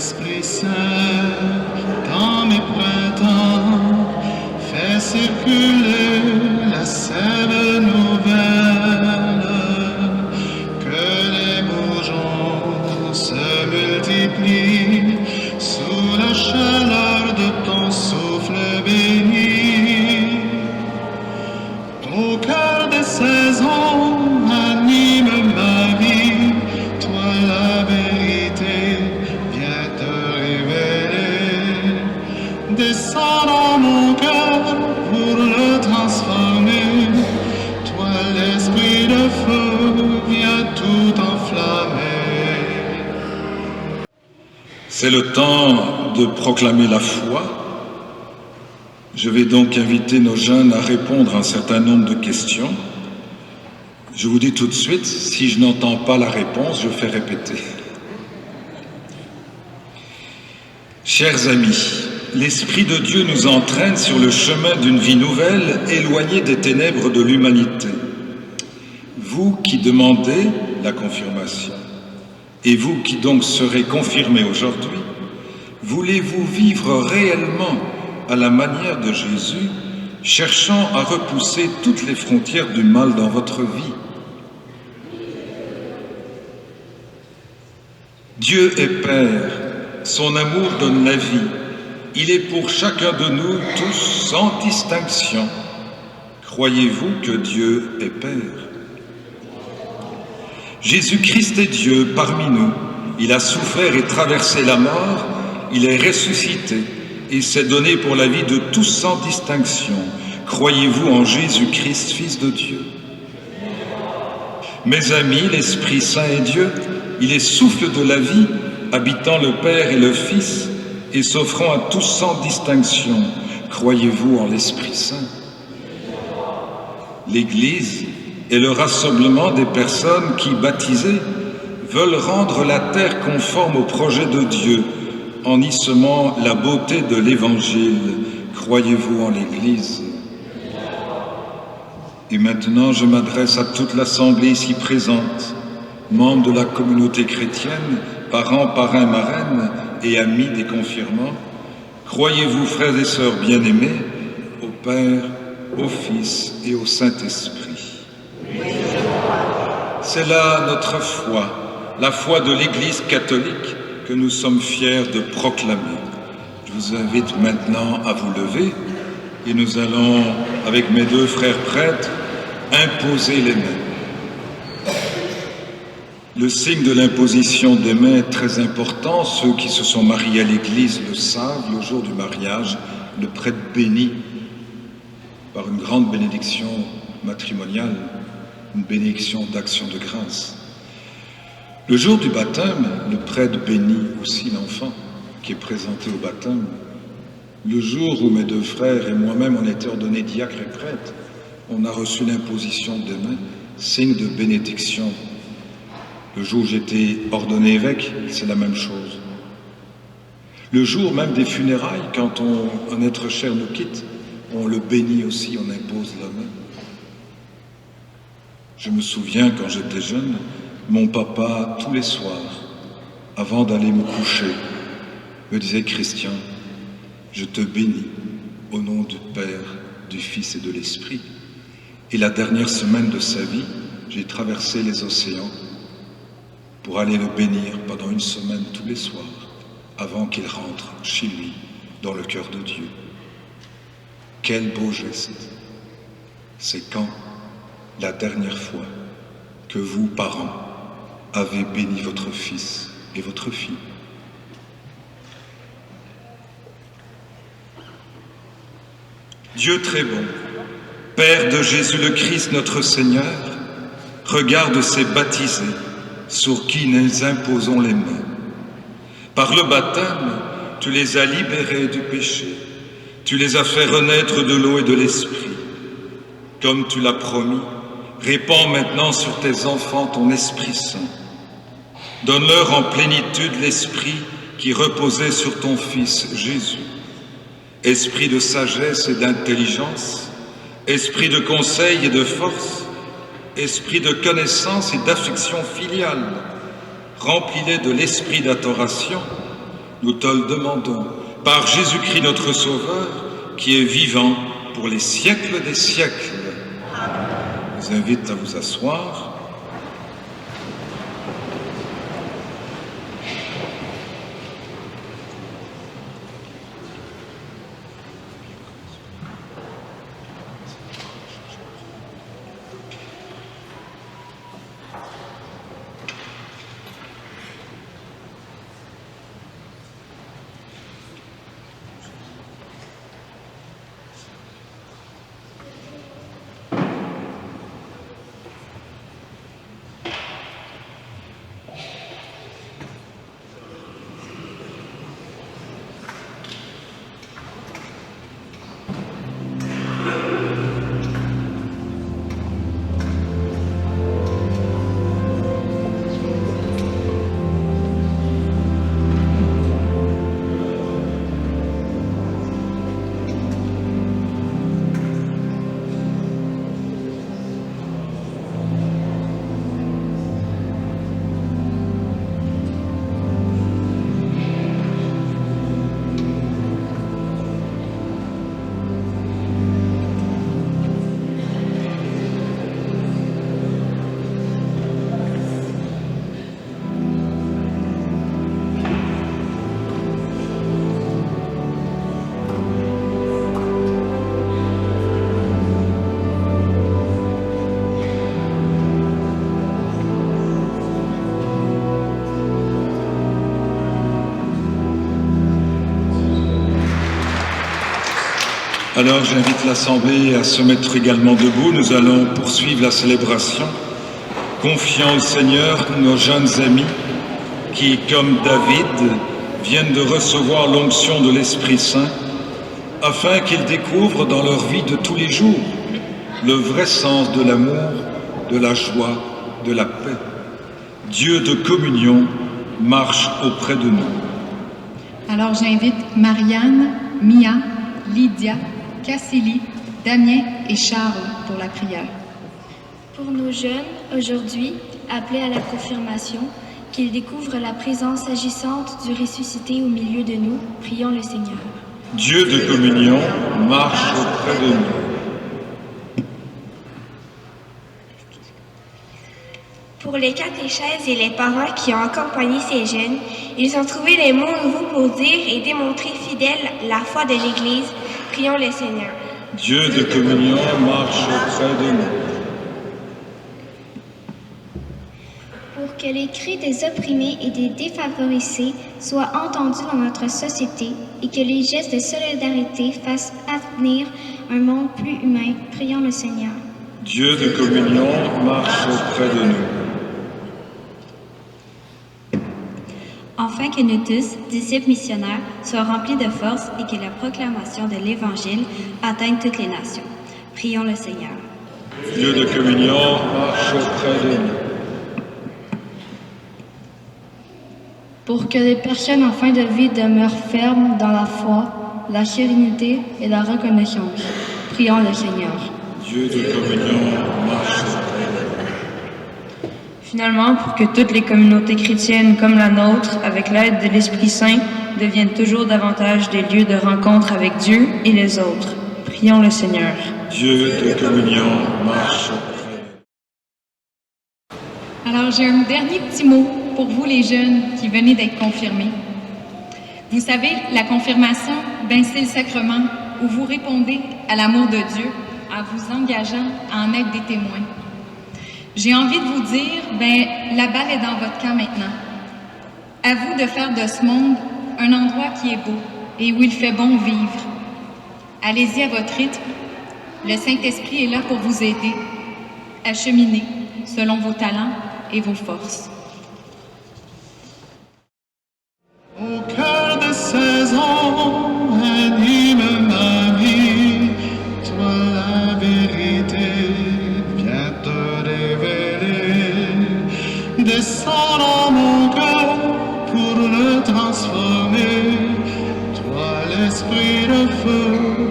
l'Esprit Saint, dans mes printemps, fais circuler la sève nouvelle, que les bourgeons se multiplient sous la chaleur de ton souffle béni. Au cœur des saisons, anime ma vie, toi la vérité, viens te révéler. Descends dans mon cœur pour le transformer, toi l'esprit de feu, viens tout enflammer. C'est le temps de proclamer la foi. Je vais donc inviter nos jeunes à répondre à un certain nombre de questions. Je vous dis tout de suite, si je n'entends pas la réponse, je fais répéter. Chers amis, l'Esprit de Dieu nous entraîne sur le chemin d'une vie nouvelle, éloignée des ténèbres de l'humanité. Vous qui demandez la confirmation, et vous qui donc serez confirmés aujourd'hui, voulez-vous vivre réellement à la manière de Jésus, cherchant à repousser toutes les frontières du mal dans votre vie? Dieu est Père, son amour donne la vie. Il est pour chacun de nous tous sans distinction. Croyez-vous que Dieu est Père? Jésus-Christ est Dieu parmi nous. Il a souffert et traversé la mort, il est ressuscité et s'est donné pour la vie de tous sans distinction. Croyez-vous en Jésus-Christ, Fils de Dieu? Mes amis, l'Esprit Saint est Dieu, il est souffle de la vie, habitant le Père et le Fils, et s'offrant à tous sans distinction. Croyez-vous en l'Esprit Saint? L'Église est le rassemblement des personnes qui, baptisées, veulent rendre la terre conforme au projet de Dieu, en y semant la beauté de l'Évangile. Croyez-vous en l'Église? Et maintenant, je m'adresse à toute l'Assemblée ici présente, membres de la communauté chrétienne, parents, parrains, marraines et amis des confirmants. Croyez-vous, frères et sœurs bien-aimés, au Père, au Fils et au Saint-Esprit? C'est là notre foi, la foi de l'Église catholique que nous sommes fiers de proclamer. Je vous invite maintenant à vous lever et nous allons, avec mes deux frères prêtres, imposer les mains. Le signe de l'imposition des mains est très important. Ceux qui se sont mariés à l'Église le savent. Le jour du mariage, le prêtre bénit par une grande bénédiction matrimoniale, une bénédiction d'action de grâce. Le jour du baptême, le prêtre bénit aussi l'enfant qui est présenté au baptême. Le jour où mes deux frères et moi-même on été ordonnés diacres et prêtres, on a reçu l'imposition des mains, signe de bénédiction. Le jour où j'étais ordonné évêque, c'est la même chose. Le jour même des funérailles, quand un être cher nous quitte, on le bénit aussi, on impose la main. Je me souviens, quand j'étais jeune, mon papa, tous les soirs, avant d'aller me coucher, me disait « Christian, je te bénis au nom du Père, du Fils et de l'Esprit. » Et la dernière semaine de sa vie, j'ai traversé les océans pour aller le bénir pendant une semaine tous les soirs, avant qu'il rentre chez lui, dans le cœur de Dieu. Quel beau geste! C'est quand, la dernière fois, que vous, parents, avez béni votre fils et votre fille. Dieu très bon, Père de Jésus le Christ notre Seigneur, regarde ces baptisés sur qui nous imposons les mains. Par le baptême, tu les as libérés du péché, tu les as fait renaître de l'eau et de l'esprit. Comme tu l'as promis, répands maintenant sur tes enfants ton Esprit Saint. Donne-leur en plénitude l'esprit qui reposait sur ton Fils Jésus. Esprit de sagesse et d'intelligence, esprit de conseil et de force, esprit de connaissance et d'affection filiale, remplis-les de l'esprit d'adoration Nous te le demandons, par Jésus-Christ notre Sauveur, qui est vivant pour les siècles des siècles. Je vous invite à vous asseoir. Alors j'invite l'Assemblée à se mettre également debout. Nous allons poursuivre la célébration, confiant au Seigneur nos jeunes amis qui, comme David, viennent de recevoir l'onction de l'Esprit Saint, afin qu'ils découvrent dans leur vie de tous les jours le vrai sens de l'amour, de la joie, de la paix. Dieu de communion marche auprès de nous. Alors j'invite Marianne, Mia, Lydia, Cassilie, Damien et Charles pour la prière. Pour nos jeunes, aujourd'hui, appelés à la confirmation, qu'ils découvrent la présence agissante du ressuscité au milieu de nous, prions le Seigneur. Dieu de communion marche auprès de nous. Pour les catéchèses et les parents qui ont accompagné ces jeunes, ils ont trouvé les mots nouveaux pour dire et démontrer fidèles la foi de l'Église. Prions le Seigneur. Dieu de communion marche auprès de nous. Pour que les cris des opprimés et des défavorisés soient entendus dans notre société et que les gestes de solidarité fassent advenir un monde plus humain, prions le Seigneur. Dieu de communion marche auprès de nous. Afin que nous tous, disciples missionnaires, soient remplis de force et que la proclamation de l'Évangile atteigne toutes les nations. Prions le Seigneur. Dieu de communion marche auprès de nous. Pour que les personnes en fin de vie demeurent fermes dans la foi, la sérénité et la reconnaissance. Prions le Seigneur. Dieu de communion marche auprès de nous. Finalement, pour que toutes les communautés chrétiennes comme la nôtre, avec l'aide de l'Esprit Saint, deviennent toujours davantage des lieux de rencontre avec Dieu et les autres. Prions le Seigneur. Dieu de communion marche auprès de nous. Alors j'ai un dernier petit mot pour vous les jeunes qui venez d'être confirmés. Vous savez, la confirmation, c'est le sacrement où vous répondez à l'amour de Dieu en vous engageant à en être des témoins. J'ai envie de vous dire, la balle est dans votre camp maintenant. À vous de faire de ce monde un endroit qui est beau et où il fait bon vivre. Allez-y à votre rythme. Le Saint-Esprit est là pour vous aider à cheminer selon vos talents et vos forces. Au cœur de 16 ans, anime ma vie, toi la vérité vient te révéler. Descends dans mon cœur pour le transformer, toi l'esprit de feu,